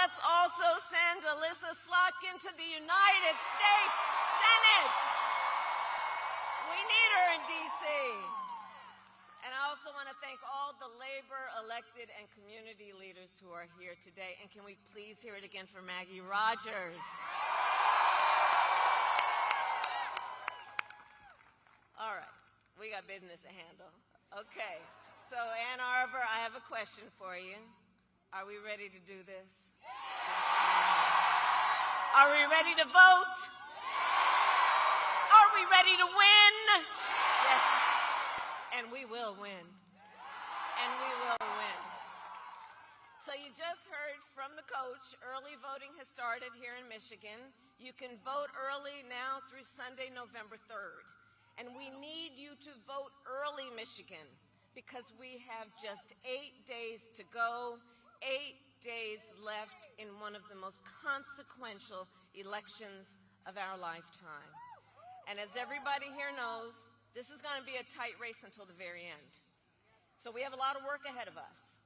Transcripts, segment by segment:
let's also send Alyssa Slotkin to the United States Senate. We need her in D.C. And I also want to thank all the labor, elected, and community leaders who are here today. And can we please hear it again for Maggie Rogers? All right, we got business to handle. Okay, so Ann Arbor, I have a question for you. Are we ready to do this? Are we ready to vote? Are we ready to win? Yes. And we will win. And we will win. So you just heard from the coach, early voting has started here in Michigan. You can vote early now through Sunday, November 3rd. And we need you to vote early, Michigan, because we have just 8 days to go, 8 days left in one of the most consequential elections of our lifetime. And as everybody here knows, this is going to be a tight race until the very end. So we have a lot of work ahead of us.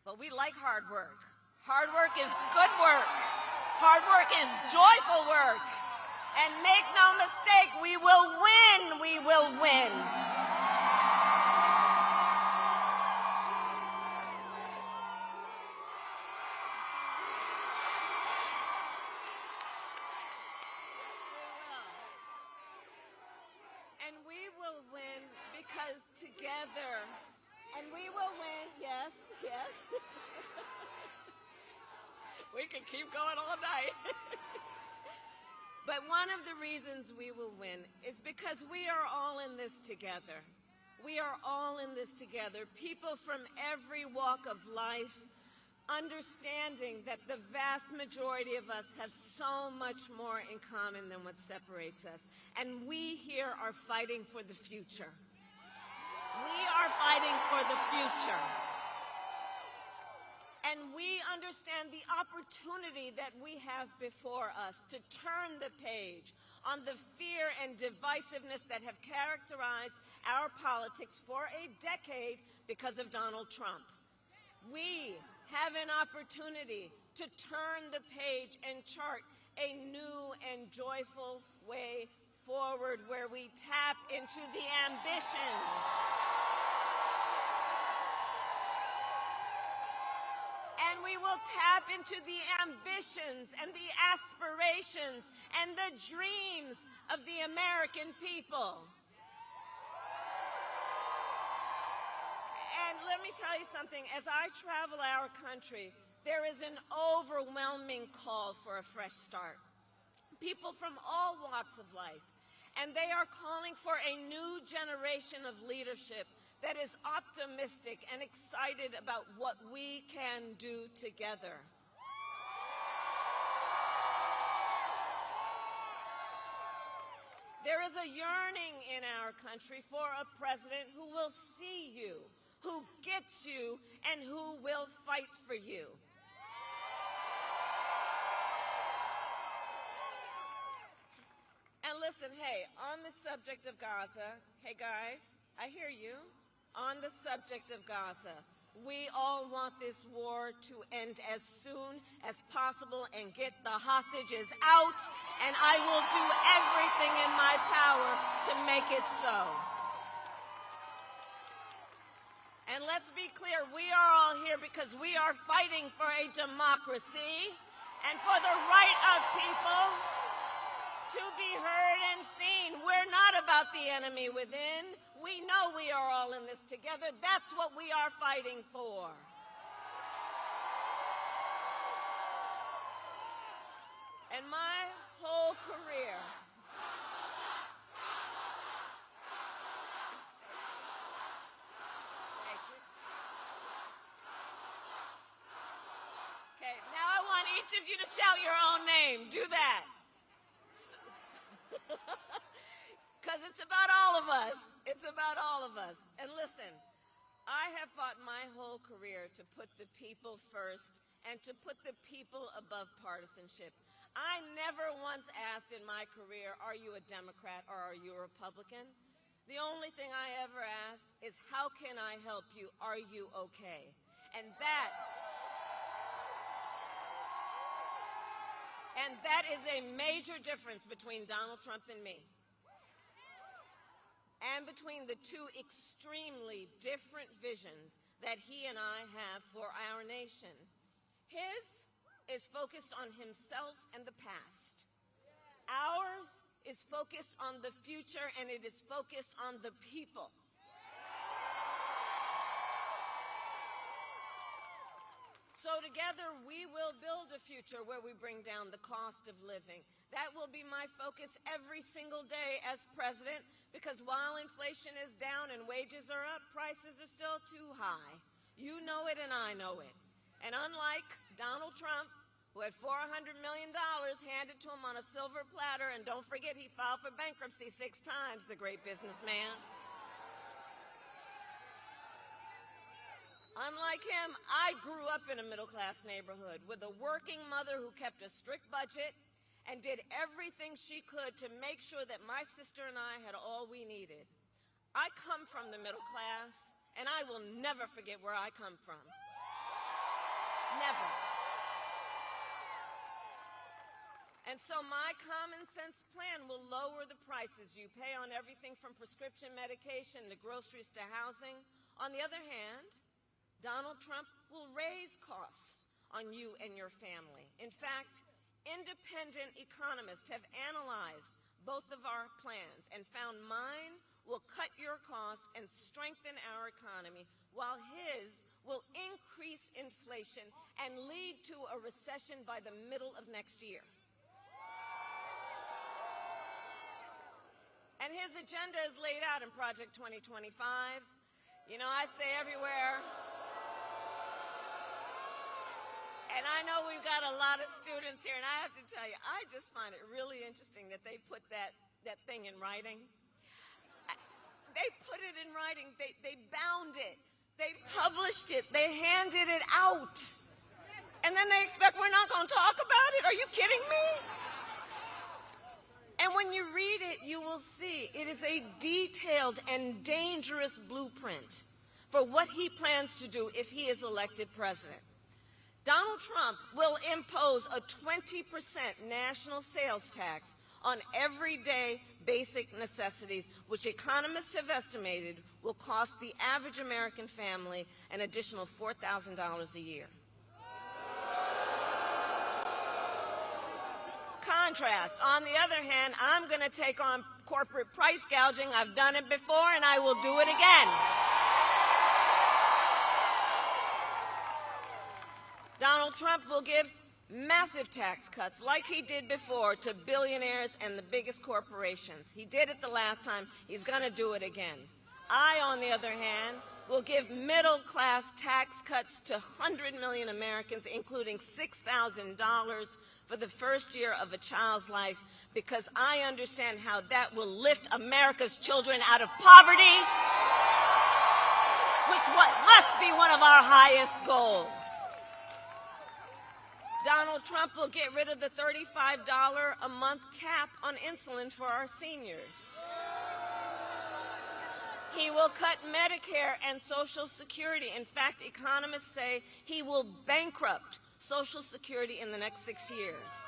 But we like hard work. Hard work is good work. Hard work is joyful work. And make no mistake, we will win. We will win. And we will win because together, and we will win, yes, yes. We can keep going all night. But one of the reasons we will win is because we are all in this together. We are all in this together. People from every walk of life, understanding that the vast majority of us have so much more in common than what separates us. And we here are fighting for the future. We are fighting for the future. And we understand the opportunity that we have before us to turn the page on the fear and divisiveness that have characterized our politics for a decade because of Donald Trump. We have an opportunity to turn the page and chart a new and joyful way forward where we tap into the ambitions and we will tap into the ambitions and the aspirations and the dreams of the American people. And let me tell you something, as I travel our country, there is an overwhelming call for a fresh start. People from all walks of life, and they are calling for a new generation of leadership that is optimistic and excited about what we can do together. There is a yearning in our country for a president who will see you, who gets you, and who will fight for you. And listen, hey, on the subject of Gaza, hey guys, I hear you. On the subject of Gaza, we all want this war to end as soon as possible and get the hostages out, and I will do everything in my power to make it so. And let's be clear, we are all here because we are fighting for a democracy and for the right of people to be heard and seen. We're not about the enemy within. We know we are all in this together. That's what we are fighting for. And my whole career, okay, now I want each of you to shout your own name. Do that. Because it's about all of us. It's about all of us. And listen, I have fought my whole career to put the people first and to put the people above partisanship. I never once asked in my career, are you a Democrat or are you a Republican? The only thing I ever asked is, how can I help you? Are you okay? And that And that is a major difference between Donald Trump and me, and between the two extremely different visions that he and I have for our nation. His is focused on himself and the past. Ours is focused on the future, and it is focused on the people. So together we will build a future where we bring down the cost of living. That will be my focus every single day as president, because while inflation is down and wages are up, prices are still too high. You know it and I know it. And unlike Donald Trump, who had $400 million handed to him on a silver platter, and don't forget he filed for bankruptcy 6 times, the great businessman. Unlike him, I grew up in a middle-class neighborhood with a working mother who kept a strict budget and did everything she could to make sure that my sister and I had all we needed. I come from the middle class, and I will never forget where I come from. Never. And so my common sense plan will lower the prices you pay on everything from prescription medication to groceries to housing. On the other hand, Donald Trump will raise costs on you and your family. In fact, independent economists have analyzed both of our plans and found mine will cut your costs and strengthen our economy, while his will increase inflation and lead to a recession by the middle of next year. And his agenda is laid out in Project 2025. You know, I say everywhere, and I know we've got a lot of students here, and I have to tell you, I just find it really interesting that they put that thing in writing. They put it in writing. They bound it. They published it. They handed it out. And then they expect we're not going to talk about it? Are you kidding me? And when you read it, you will see it is a detailed and dangerous blueprint for what he plans to do if he is elected president. Donald Trump will impose a 20% national sales tax on everyday basic necessities, which economists have estimated will cost the average American family an additional $4,000 a year. Contrast, on the other hand, I'm going to take on corporate price gouging. I've done it before, and I will do it again. Donald Trump will give massive tax cuts, like he did before, to billionaires and the biggest corporations. He did it the last time. He's going to do it again. I, on the other hand, will give middle-class tax cuts to 100 million Americans, including $6,000 for the first year of a child's life, because I understand how that will lift America's children out of poverty, which must be one of our highest goals. Donald Trump will get rid of the $35 a month cap on insulin for our seniors. He will cut Medicare and Social Security. In fact, economists say he will bankrupt Social Security in the next 6 years.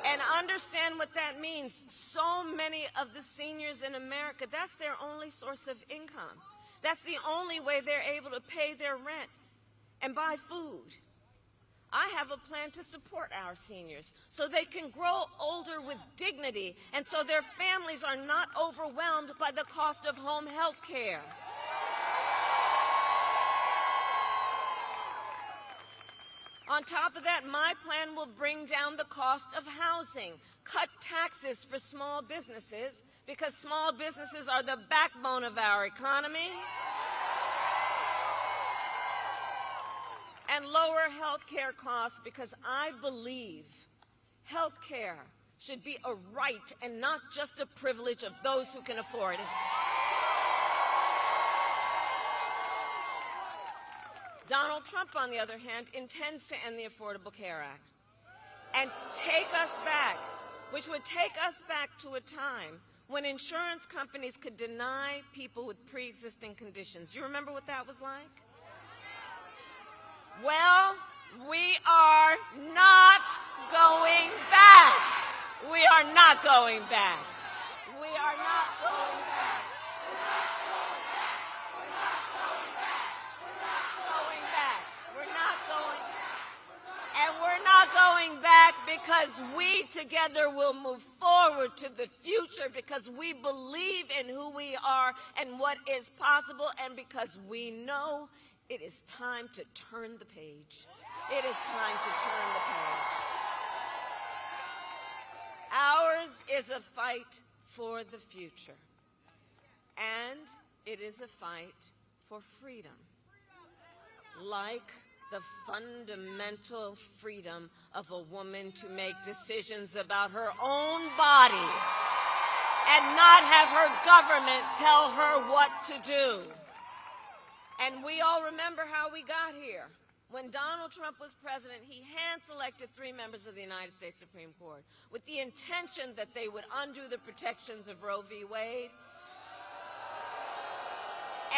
And understand what that means. So many of the seniors in America, that's their only source of income. That's the only way they're able to pay their rent and buy food. I have a plan to support our seniors so they can grow older with dignity and so their families are not overwhelmed by the cost of home health care. On top of that, my plan will bring down the cost of housing, cut taxes for small businesses, because small businesses are the backbone of our economy, and lower health care costs, because I believe health care should be a right and not just a privilege of those who can afford it. Donald Trump, on the other hand, intends to end the Affordable Care Act and take us back, which would take us back to a time when insurance companies could deny people with pre-existing conditions. You remember what that was like? Well, We are not going back. We are not going back. We are not going back. And we're not going back because we together will move forward to the future, because we believe in who we are and what is possible, and because we know it is time to turn the page. It is time to turn the page. Ours is a fight for the future, and it is a fight for freedom, like the fundamental freedom of a woman to make decisions about her own body and not have her government tell her what to do. And we all remember how we got here. When Donald Trump was president, he hand-selected 3 members of the United States Supreme Court with the intention that they would undo the protections of Roe v. Wade.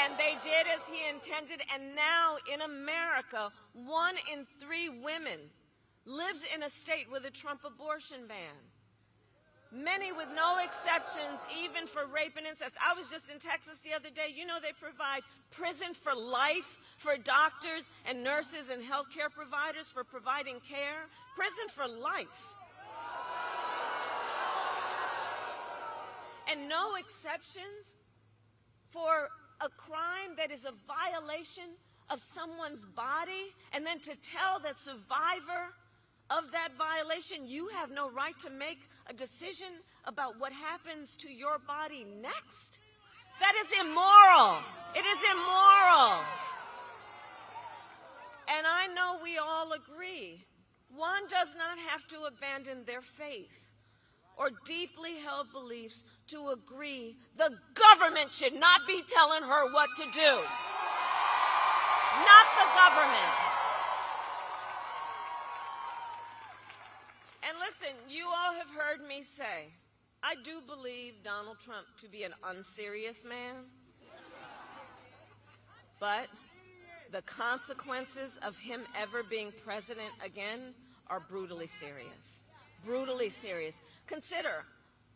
And they did as he intended, and now in America, 1 in 3 women lives in a state with a Trump abortion ban. Many with no exceptions, even for rape and incest. I was just in Texas the other day. You know they provide prison for life for doctors and nurses and healthcare providers for providing care. Prison for life. And no exceptions for a crime that is a violation of someone's body, and then to tell that survivor of that violation, you have no right to make a decision about what happens to your body next? That is immoral. It is immoral. And I know we all agree, one does not have to abandon their faith or deeply held beliefs to agree the government should not be telling her what to do. Not the government. And listen, you all have heard me say, I do believe Donald Trump to be an unserious man, but the consequences of him ever being president again are brutally serious. Brutally serious. Consider,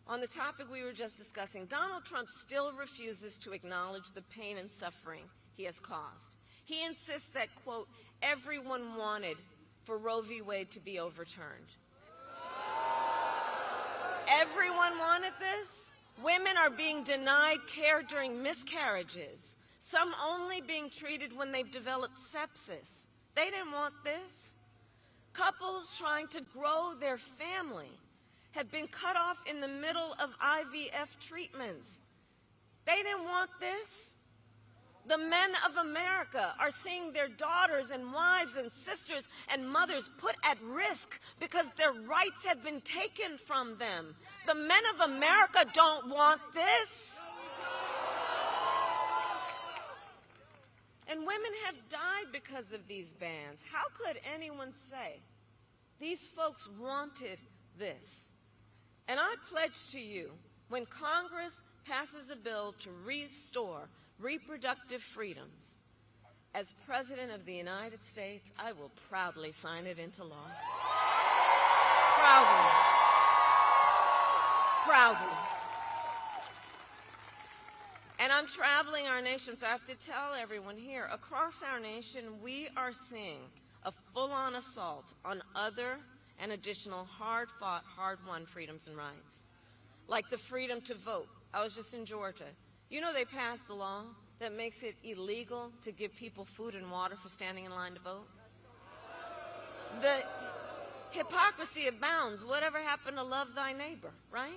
on the topic we were just discussing, Donald Trump still refuses to acknowledge the pain and suffering he has caused. He insists that, quote, everyone wanted for Roe v. Wade to be overturned. Everyone wanted this? Women are being denied care during miscarriages, some only being treated when they've developed sepsis. They didn't want this. Couples trying to grow their family have been cut off in the middle of IVF treatments. They didn't want this. The men of America are seeing their daughters and wives and sisters and mothers put at risk because their rights have been taken from them. The men of America don't want this. And women have died because of these bans. How could anyone say these folks wanted this? And I pledge to you, when Congress passes a bill to restore reproductive freedoms, as President of the United States, I will proudly sign it into law. Proudly. Proudly. And I'm traveling our nation, so I have to tell everyone here, across our nation, we are seeing a full-on assault on other and additional hard-fought, hard-won freedoms and rights, like the freedom to vote. I was just in Georgia. You know they passed a law that makes it illegal to give people food and water for standing in line to vote? The hypocrisy abounds. Whatever happened to love thy neighbor, right?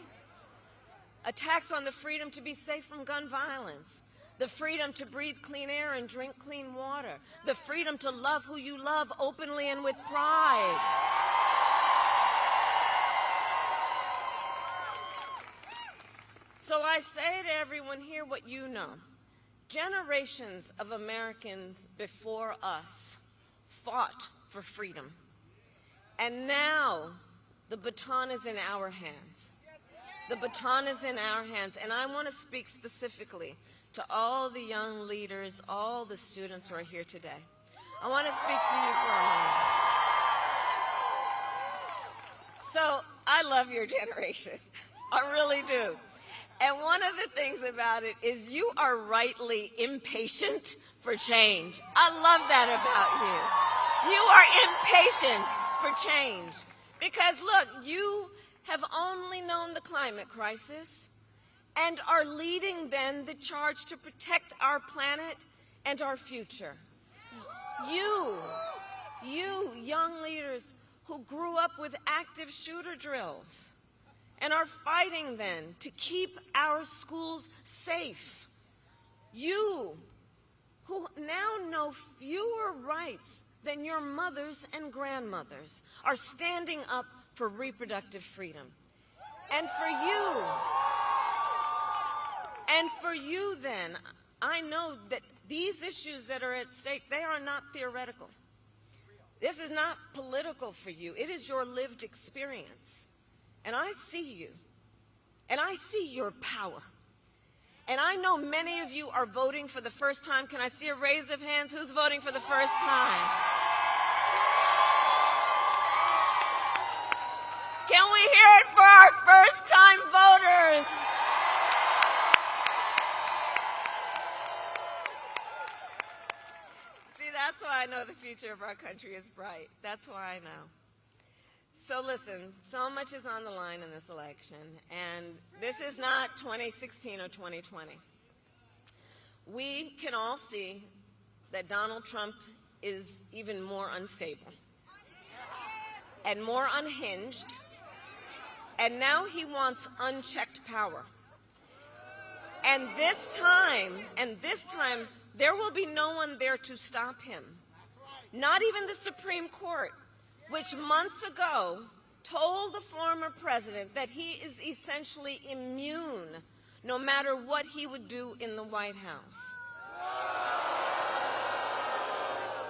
Attacks on the freedom to be safe from gun violence, the freedom to breathe clean air and drink clean water, the freedom to love who you love openly and with pride. So I say to everyone here what you know. Generations of Americans before us fought for freedom. And now the baton is in our hands. The baton is in our hands. And I want to speak specifically to all the young leaders, all the students who are here today. I want to speak to you for a moment. So I love your generation. I really do. And one of the things about it is you are rightly impatient for change. I love that about you. You are impatient for change. Because look, you have only known the climate crisis and are leading then the charge to protect our planet and our future. You young leaders who grew up with active shooter drills and are fighting then to keep our schools safe. You who now know fewer rights than your mothers and grandmothers are standing up for reproductive freedom. And for you then, I know that these issues that are at stake, they are not theoretical. This is not political for you. It is your lived experience. And I see you. And I see your power. And I know many of you are voting for the first time. Can I see a raise of hands? Who's voting for the first time? Can we hear it for our first-time voters? See, that's why I know the future of our country is bright. That's why I know. So listen, so much is on the line in this election, and this is not 2016 or 2020. We can all see that Donald Trump is even more unstable and more unhinged, and now he wants unchecked power. And this time, there will be no one there to stop him. Not even the Supreme Court, which months ago told the former president that he is essentially immune no matter what he would do in the White House.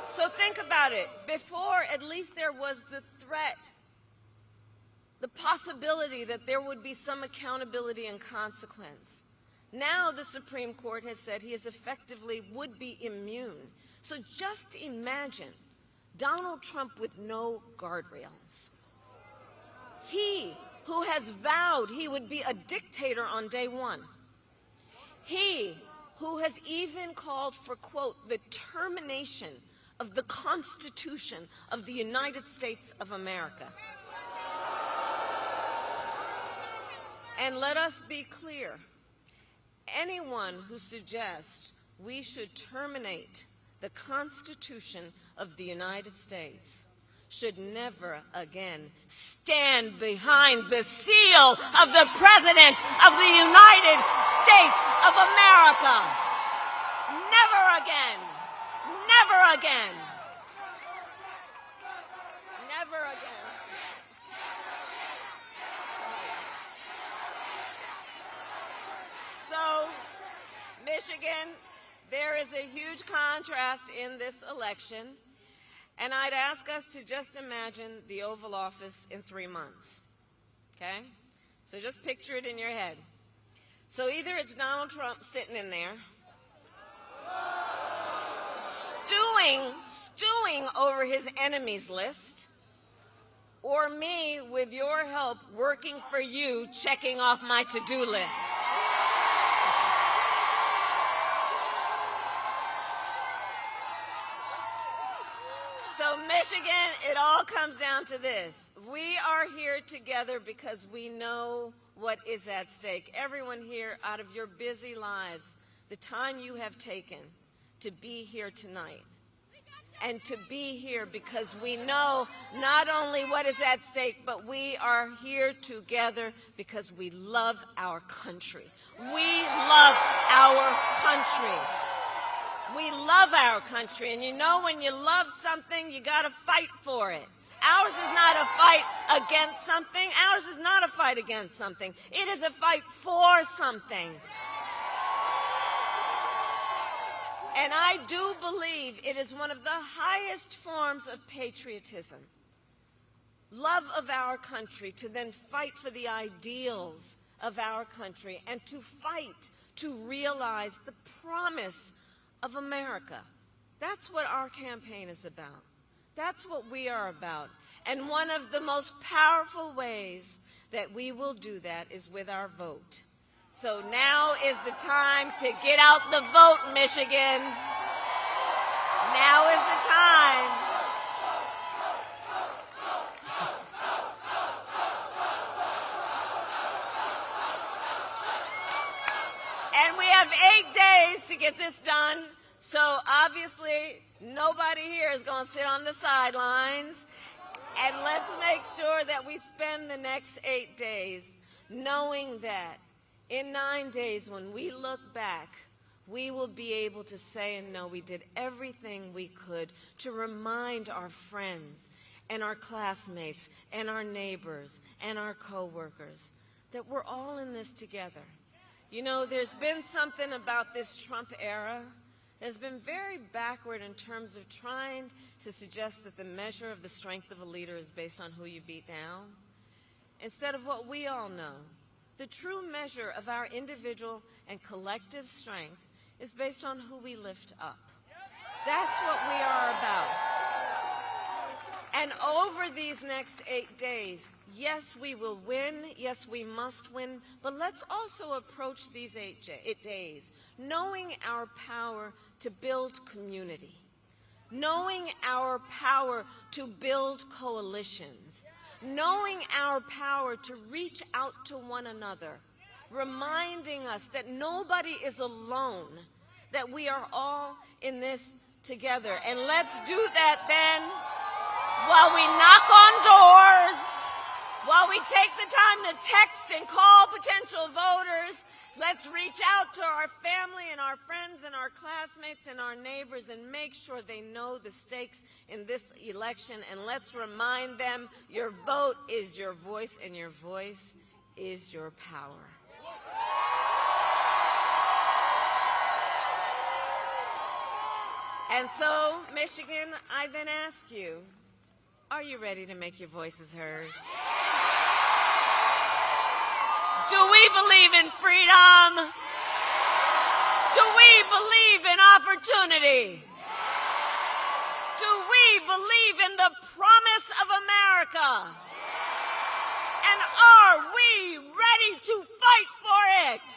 So think about it. Before, at least there was the threat, the possibility that there would be some accountability and consequence. Now the Supreme Court has said he is effectively would be immune. So just imagine Donald Trump with no guardrails. He who has vowed he would be a dictator on day one. He who has even called for, quote, the termination of the Constitution of the United States of America. And let us be clear, anyone who suggests we should terminate the Constitution of the United States should never again stand behind the seal of the President of the United States of America. Never again. Never again. Never again. So, Michigan, there is a huge contrast in this election, and I'd ask us to just imagine the Oval Office in 3 months, okay? So just picture it in your head. So either it's Donald Trump sitting in there, stewing over his enemies list, or me, with your help, working for you, checking off my to-do list. So Michigan, it all comes down to this. We are here together because we know what is at stake. Everyone here, out of your busy lives, the time you have taken to be here tonight, and to be here because we know not only what is at stake, but we are here together because we love our country. We love our country. We love our country, and you know when you love something, you got to fight for it. Ours is not a fight against something. Ours is not a fight against something. It is a fight for something. And I do believe it is one of the highest forms of patriotism, love of our country, to then fight for the ideals of our country and to fight to realize the promise of America. That's what our campaign is about. That's what we are about. And one of the most powerful ways that we will do that is with our vote. So now is the time to get out the vote, Michigan. Now is the time. And we have 8 days to get this done. So obviously, nobody here is going to sit on the sidelines. And let's make sure that we spend the next 8 days knowing that in 9 days, when we look back, we will be able to say and know we did everything we could to remind our friends and our classmates and our neighbors and our coworkers that we're all in this together. You know, there's been something about this Trump era that's been very backward in terms of trying to suggest that the measure of the strength of a leader is based on who you beat down, instead of what we all know. The true measure of our individual and collective strength is based on who we lift up. That's what we are about. And over these next 8 days, yes, we will win. Yes, we must win. But let's also approach these 8 days knowing our power to build community, knowing our power to build coalitions, knowing our power to reach out to one another, reminding us that nobody is alone, that we are all in this together. And let's do that then while we knock on doors, while we take the time to text and call potential voters. Let's reach out to our family and our friends and our classmates and our neighbors and make sure they know the stakes in this election. And let's remind them your vote is your voice and your voice is your power. And so, Michigan, I then ask you, are you ready to make your voices heard? Do we believe in freedom? Do we believe in opportunity? Do we believe in the promise of America? And are we ready to fight for it?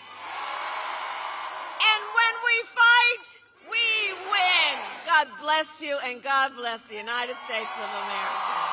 And when we fight, we win. God bless you, and God bless the United States of America.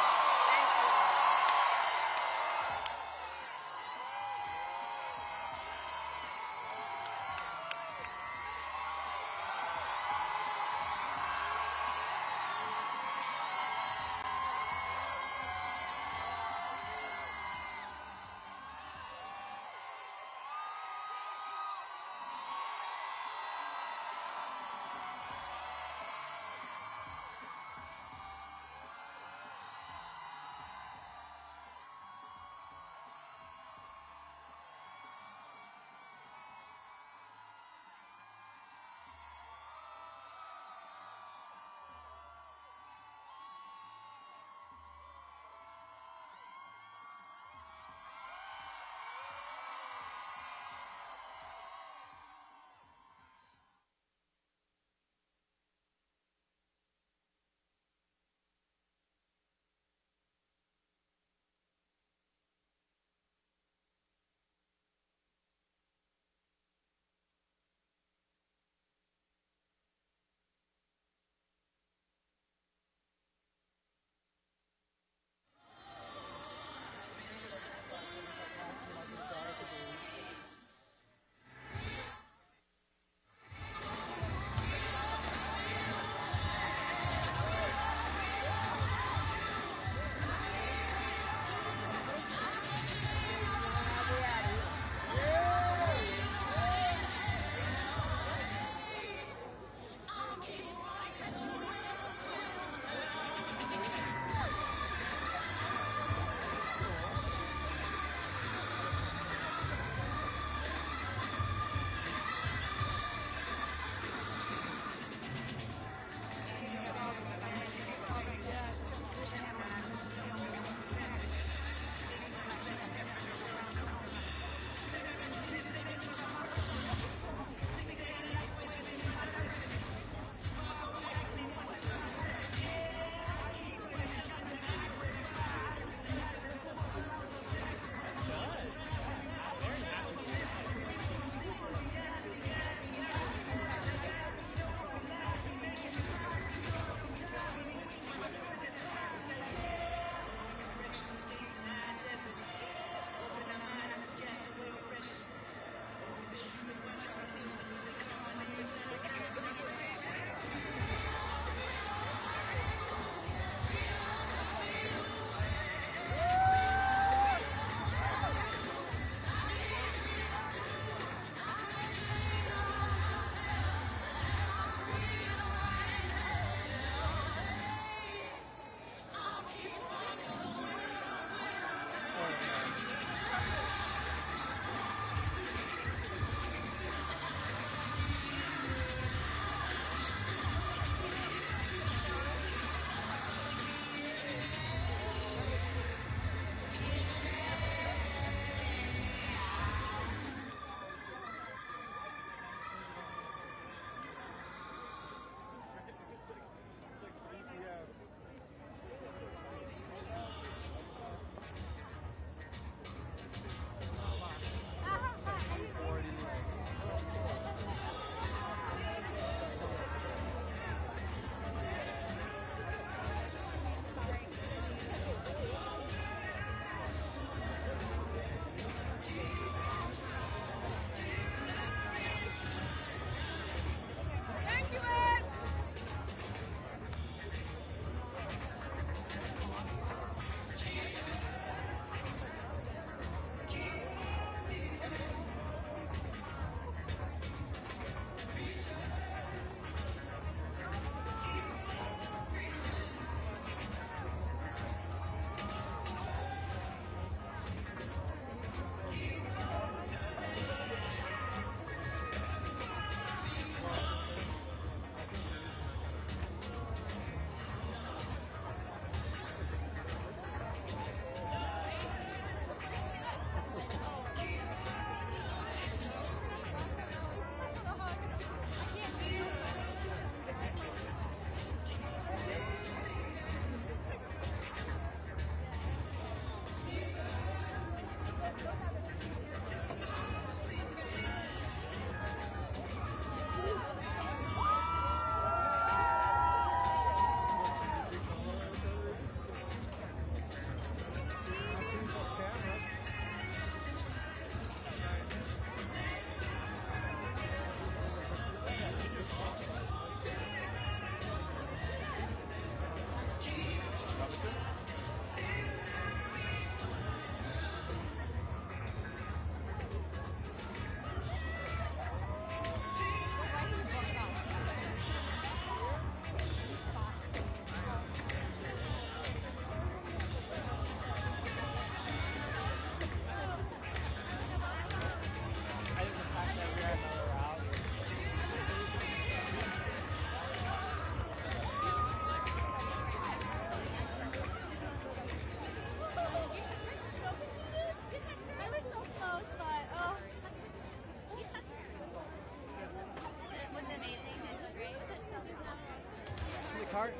start?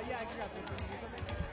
Yeah, I can grab pictures.